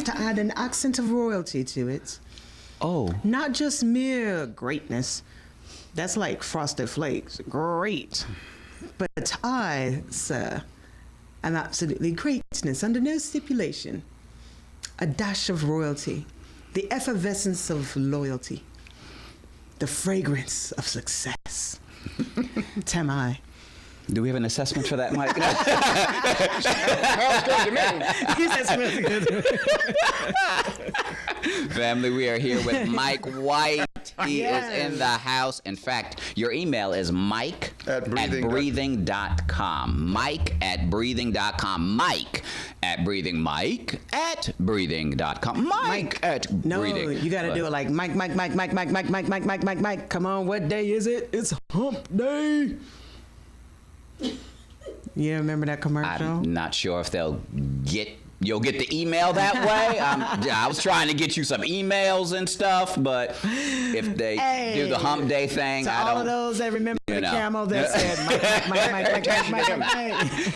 have to add an accent of royalty to it. Oh. Not just mere greatness. That's like Frosted Flakes. Great. But I, sir, am absolutely greatness under no stipulation. A dash of royalty. The effervescence of loyalty. The fragrance of success. Tam I. Do we have an assessment for that, Mike? Family, we are here with Mike White. He is in the house. In fact, your email is mike at breathing.com. Mike at breathing.com. Mike at breathing. Mike at breathing.com. Mike at breathing. No, you got to do it like Mike. Come on, what day is it? It's hump day. You remember that commercial? I'm not sure if you'll get the email that way. I was trying to get you some emails and stuff, but if they do the hump day thing, I don't. All of those that remember the camel that said Mike.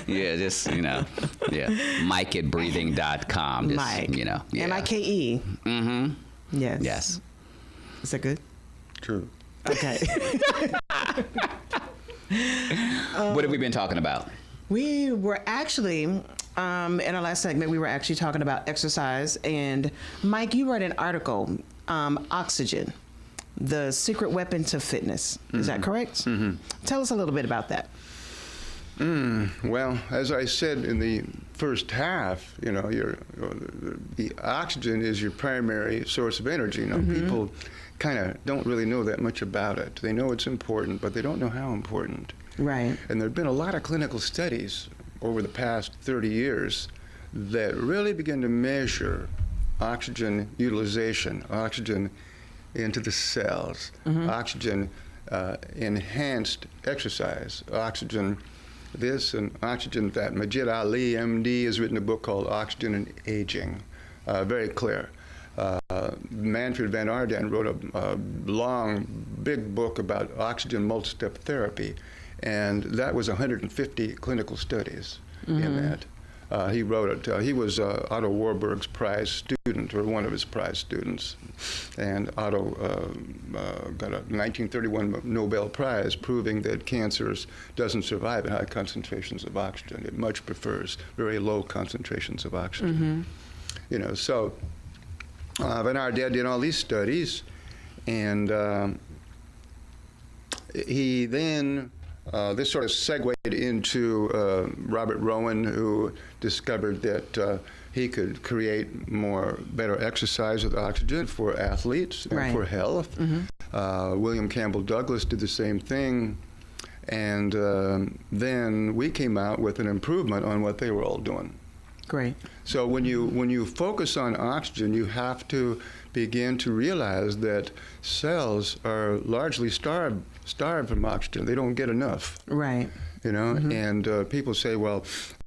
Yeah, just, Mike at breathing.com. Just, Mike. Yeah. MIKE. Mm-hmm. Yes. Yes. Is that good? True. Okay. What have we been talking about? We were actually, in our last segment, we were actually talking about exercise. And Mike, you wrote an article, Oxygen, the secret weapon to fitness. Is that correct? Mm-hmm. Tell us a little bit about that. Well, as I said in the first half, the oxygen is your primary source of energy. People kind of don't really know that much about it. They know it's important, but they don't know how important. Right. And there have been a lot of clinical studies over the past 30 years that really begin to measure oxygen utilization, oxygen into the cells, oxygen enhanced exercise, oxygen this and oxygen that. Majid Ali, MD, has written a book called Oxygen and Aging, very clear. Manfred Van Ardenne wrote a long, big book about oxygen multi-step therapy, and that was 150 clinical studies in that. He wrote it. He was Otto Warburg's prize student, or one of his prize students, and Otto got a 1931 Nobel Prize proving that cancer doesn't survive at high concentrations of oxygen. It much prefers very low concentrations of oxygen. So Van Ardenne did all these studies, and he then, this sort of segued into Robert Rowan, who discovered that he could create better exercise with oxygen for athletes and for health. William Campbell Douglas did the same thing, and then we came out with an improvement on what they were all doing. Great. So when you focus on oxygen, you have to begin to realize that cells are largely starved from oxygen. They don't get enough. Right. And people say, well,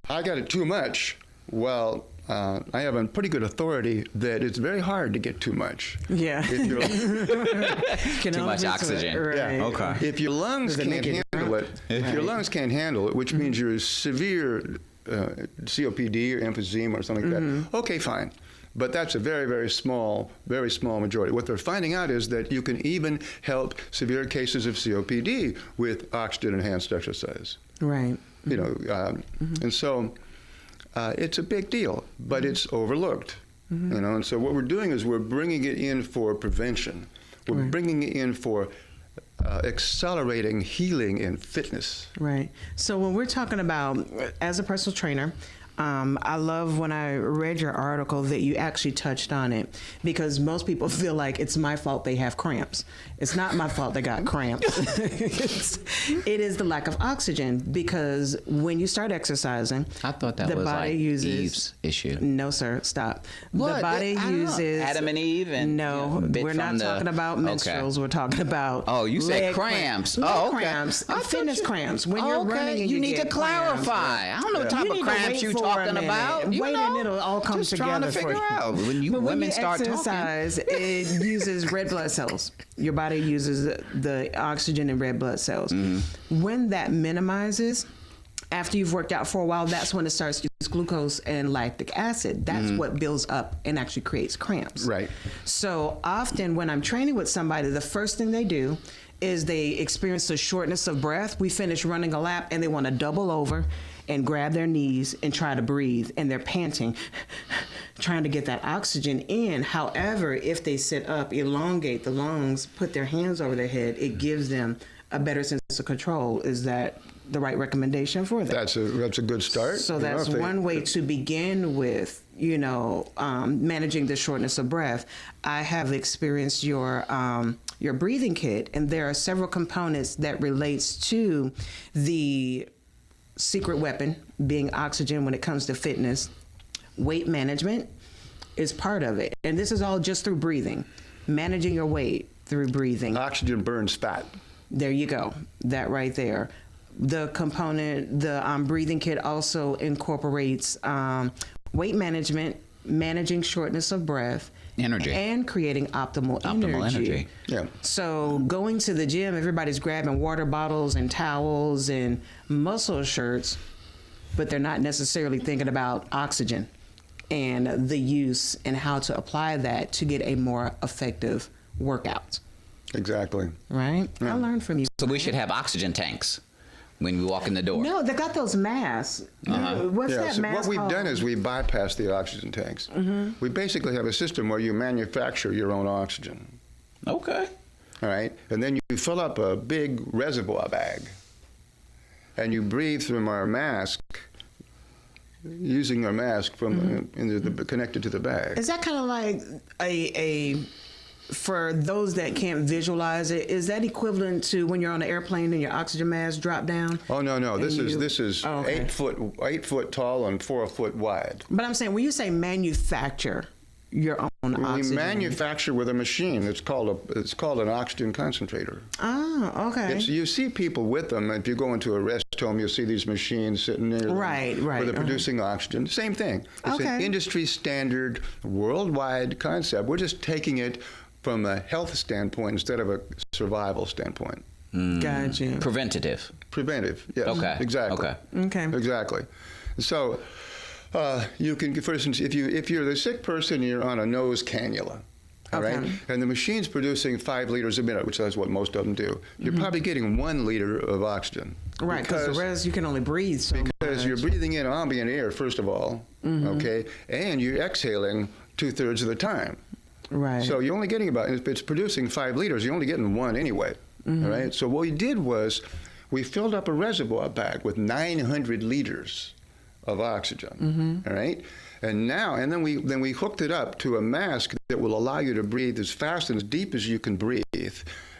I got it too much. Well, I have a pretty good authority that it's very hard to get too much. Yeah. If you're, too much oxygen. Right. Yeah. Okay. If your lungs can't handle it, which means you're severe COPD or emphysema or something like that, okay, fine. But that's a very, very small majority. What they're finding out is that you can even help severe cases of COPD with oxygen-enhanced exercise. Right. And so it's a big deal, but it's overlooked. And so what we're doing is we're bringing it in for prevention. We're bringing it in for accelerating healing and fitness. Right. So when we're talking about, as a personal trainer, I love when I read your article that you actually touched on it, because most people feel like it's my fault they have cramps. It's not my fault they got cramps. It is the lack of oxygen, because when you start exercising, I thought that the was body like uses Eve's issue. No, sir, stop. What? The body uses Adam and Eve, and no, we're not talking about menstruals. We're talking about you said cramps. Cramps. Fitness cramps. When you're running, and you need to clarify. I don't know what type of cramps you talking about. Wait, and it'll all come just together trying to figure out. When women start exercise, it uses red blood cells. Your body uses the oxygen in red blood cells. When that minimizes, After you've worked out for a while, that's when it starts to use glucose and lactic acid. That's what builds up and actually creates cramps. Right. So often when I'm training with somebody, the first thing they do is they experience a shortness of breath. We finish running a lap and they want to double over and grab their knees and try to breathe, and they're panting, trying to get that oxygen in. However, if they sit up, elongate the lungs, put their hands over their head, it gives them a better sense of control. Is that the right recommendation for them? That's a good start. So that's one way to begin with, managing the shortness of breath. I have experienced your breathing kit, and there are several components that relates to the secret weapon being oxygen when it comes to fitness. Weight management is part of it. And this is all just through breathing, managing your weight through breathing. Oxygen burns fat. There you go. That right there. The component, the breathing kit also incorporates weight management, managing shortness of breath, energy, and creating optimal energy. Yeah. So going to the gym, everybody's grabbing water bottles and towels and muscle shirts, but they're not necessarily thinking about oxygen and the use and how to apply that to get a more effective workout. Exactly. Right? Yeah. I learned from you. So we should have oxygen tanks when we walk in the door. No, they got those masks. What's that so mask what we've called? done is we bypass the oxygen tanks. We basically have a system where you manufacture your own oxygen. Okay. All right? And then you fill up a big reservoir bag, and you breathe through our mask, using our mask from connected to the bag. Is that kind of like a for those that can't visualize it, is that equivalent to when you're on an airplane and your oxygen mask drop down? Oh no! This is Oh, okay. 8 foot tall and 4 foot wide. But I'm saying when you say manufacture your own oxygen, We manufacture with a machine. It's called an oxygen concentrator. Oh, okay. You see people with them. If you go into a rest home, you'll see these machines sitting there. Right. Where they're producing oxygen. Same thing. It's an industry standard, worldwide concept. We're just taking it from a health standpoint instead of a survival standpoint. Gotcha. Preventative. Preventive, yes. Okay. Exactly. Okay. Exactly. So you can, for instance, if you're the sick person, you're on a nose cannula. All right? And the machine's producing 5 liters a minute, which is what most of them do. You're probably getting 1 liter of oxygen. Right, because the rest you can only breathe so Because much. you're breathing in ambient air, first of all, okay? And you're exhaling 2/3 of the time. Right. So you're only getting if it's producing 5 liters, you're only getting 1 anyway. All right? So what we did was we filled up a reservoir bag with 900 liters of oxygen. All right? And then we hooked it up to a mask that will allow you to breathe as fast and as deep as you can breathe,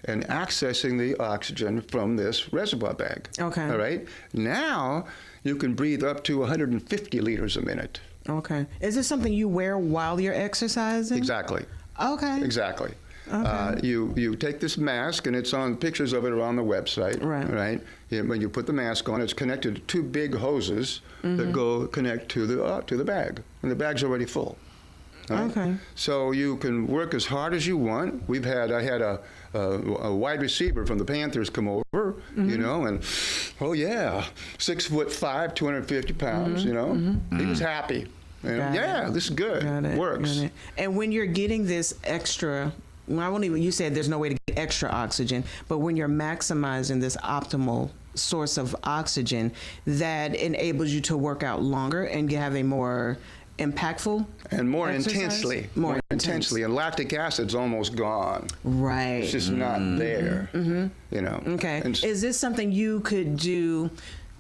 and accessing the oxygen from this reservoir bag. Okay. All right? Now you can breathe up to 150 liters a minute. Okay. Is this something you wear while you're exercising? Exactly. Okay. Exactly. Okay. You take this mask, and it's on pictures of it are on the website. Right. When you put the mask on, it's connected to 2 big hoses that connect to the bag, and the bag's already full. Right? Okay. So you can work as hard as you want. I had a wide receiver from the Panthers come over, and 6'5", 250 pounds. He was happy. This is good. Works. And when you're getting this extra, you said there's no way to get extra oxygen, but when you're maximizing this optimal source of oxygen, that enables you to work out longer and have a more impactful and more exercise? more intensely. And lactic acid's almost gone. Right. It's just not there. Okay. And is this something you could do?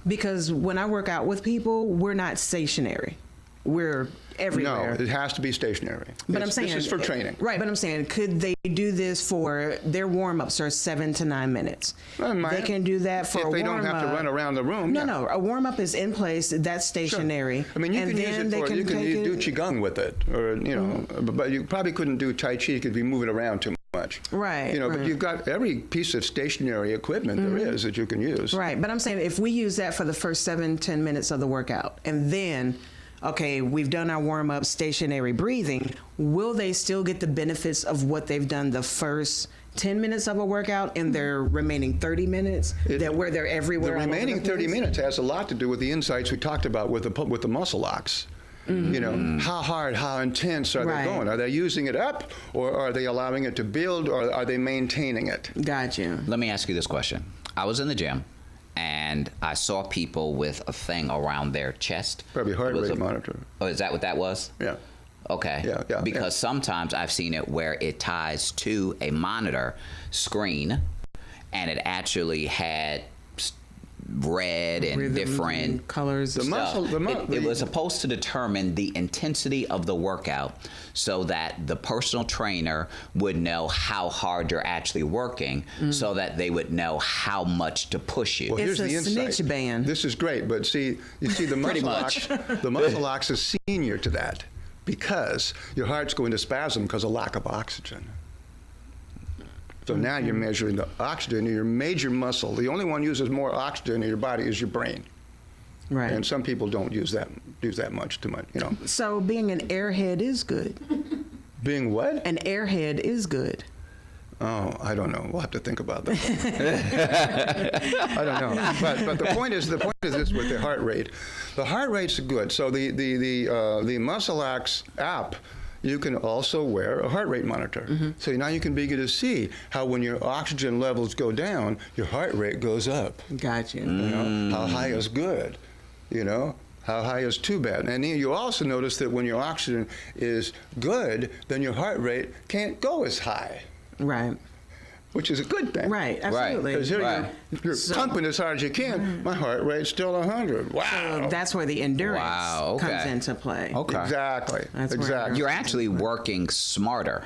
Because when I work out with people, we're not stationary. We're everywhere. No, it has to be stationary. But I'm saying this is for training. Right, but I'm saying, could they do this for their warm-ups are 7 to 9 minutes? They can do that for a warm-up. If they don't have to run around the room. No, a warm-up is in place. That's stationary. Sure. I mean, you can use it for, you can do qigong with it, or but you probably couldn't do tai chi because we move it around too much. Right. But you've got every piece of stationary equipment there is that you can use. Right, but I'm saying if we use that for the first 7-10 minutes of the workout, and then okay, we've done our warm-up stationary breathing, will they still get the benefits of what they've done the first 10 minutes of a workout in their remaining 30 minutes, where they're everywhere. The all over remaining 30 place? minutes has a lot to do with the insights we talked about with the muscle locks. You know, how hard, how intense are they going? Are they using it up, or are they allowing it to build, or are they maintaining it? Gotcha. Let me ask you this question. I was in the gym, and I saw people with a thing around their chest. Probably heart rate monitor. Oh, is that what that was? Yeah. Okay. Yeah. Because sometimes I've seen it where it ties to a monitor screen, and it actually had red and Rhythms different and colors. It was supposed to determine the intensity of the workout so that the personal trainer would know how hard you're actually working, so that they would know how much to push you. Well, It's here's the a insight. snitch band. This is great, but see the muscle locks. The muscle locks is senior to that, because your heart's going to spasm because of lack of oxygen. So now you're measuring the oxygen in your major muscle. The only one uses more oxygen in your body is your brain. Right. And some people don't use that much, too much, you know. So being an airhead is good. Being what? An airhead is good. Oh, I don't know. We'll have to think about that. I don't know. But the point is this with the heart rate. The heart rate's good. So the MuscleX app, you can also wear a heart rate monitor. So now you can begin to see how when your oxygen levels go down, your heart rate goes up. Gotcha. You know, how high is good? You know, how high is too bad? And then you also notice that when your oxygen is good, then your heart rate can't go as high. Right. Which is a good thing. Right. Absolutely. Because you're pumping as hard as you can. My heart rate's still 100. Wow. So that's where the endurance comes into play. Okay. Exactly. That's where exactly. You're actually working smarter.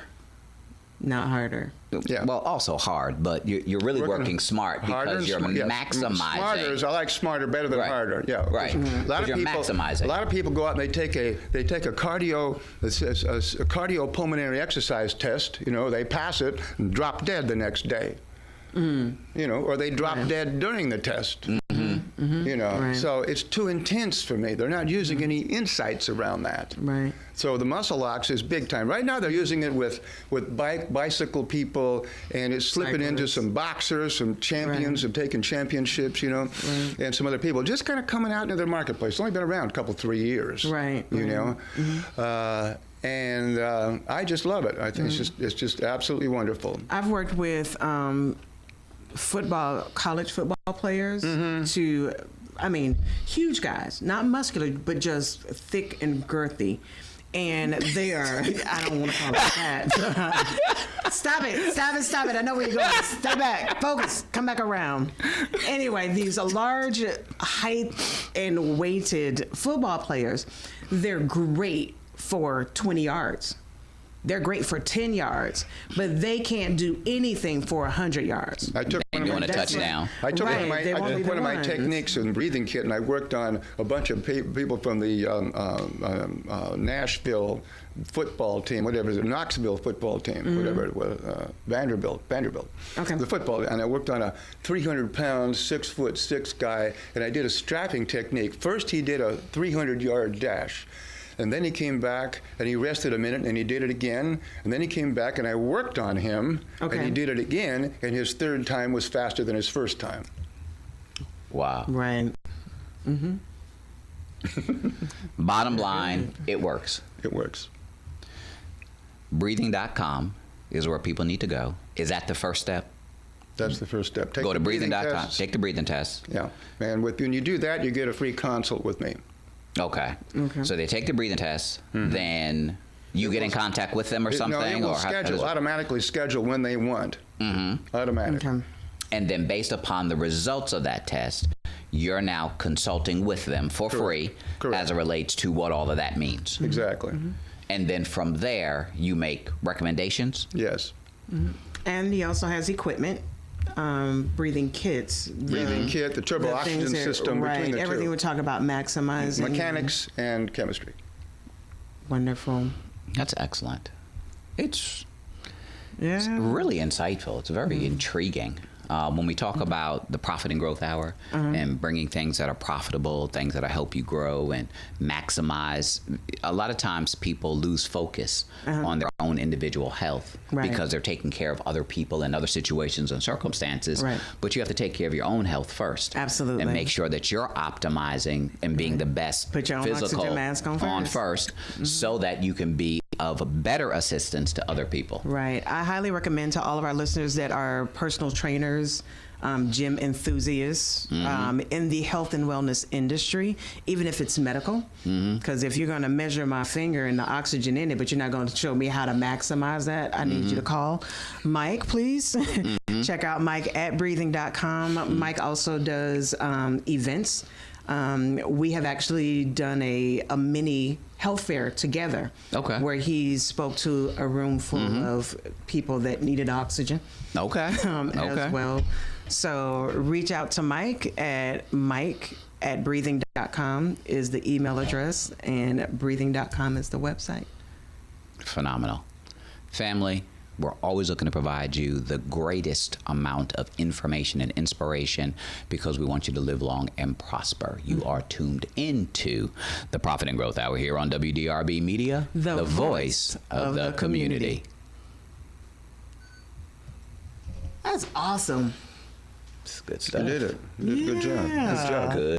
Not harder. Yeah. Well, also hard, but you're really working smart because you're maximizing. Smarter is, I like smarter better than harder. Yeah. Right. A lot of You're people, maximizing. A lot of people go out and they take a cardiopulmonary exercise test. You know, they pass it and drop dead the next day. You know, or they drop dead during the test. You know, so it's too intense for me. They're not using any insights around that. Right. So the MuscleX is big time. Right now they're using it with bicycle people, and it's slipping into some boxers, some champions have taken championships, you know, and some other people just kind of coming out into their marketplace. It's only been around a couple, 3 years. Right. You know. And I just love it. I think it's just absolutely wonderful. I've worked with college football players to, I mean, huge guys, not muscular, but just thick and girthy. And they are, I don't want to call it that. Stop it. I know where you're going. Step back. Focus. Come back around. Anyway, these large height and weighted football players, they're great for 20 yards. They're great for 10 yards, but they can't do anything for 100 yards. I took They doing a touchdown. I took Right, one of my techniques in breathing kit, and I worked on a bunch of people from the Nashville football team, whatever it is, Knoxville football team, whatever it was, Vanderbilt. Okay. The football, and I worked on a 300-pound, 6'6" guy, and I did a strapping technique. First, he did a 300-yard dash. And then he came back, and he rested a minute, and he did it again. And then he came back, and I worked on him, and he did it again, and his third time was faster than his first time. Wow. Right. Bottom line, it works. It works. Breathing.com is where people need to go. Is that the first step? That's the first step. Go to breathing.com. tests. Take the breathing test. Yeah. And when you do that, you get a free consult with me. Okay. So they take the breathing test, then you get in contact with them or something? No, it will or automatically schedule when they want. Automatic. Okay. And then based upon the results of that test, you're now consulting with them for free as it relates to what all of that means. Exactly. And then from there, you make recommendations? Yes. And he also has equipment, breathing kits. Breathing kit, the turbo oxygen system between the everything two. we talk about maximizing. Mechanics and chemistry. Wonderful. That's excellent. It's Yeah. really insightful. It's very intriguing. When we talk about the Profit and Growth Hour and bringing things that are profitable, things that help you grow and maximize, a lot of times people lose focus on their own individual health because they're taking care of other people and other situations and circumstances. Right. But you have to take care of your own health first. Absolutely. And make sure that you're optimizing and being the best Put your own physical oxygen mask on first. So that you can be of better assistance to other people. Right. I highly recommend to all of our listeners that are personal trainers, gym enthusiasts in the health and wellness industry, even if it's medical. Because if you're going to measure my finger and the oxygen in it, but you're not going to show me how to maximize that, I need you to call Mike, please. Check out Mike at breathing.com. Mike also does events. We have actually done a mini health fair together where he spoke to a room full of people that needed oxygen as well. So reach out to Mike at breathing.com is the email address, and breathing.com is the website. Phenomenal. Family, we're always looking to provide you the greatest amount of information and inspiration because we want you to live long and prosper. You are tuned into the Profit and Growth Hour here on WDRB Media, the voice of the community. That's awesome. It's good stuff. You did it. You did a good job. Good job. Good.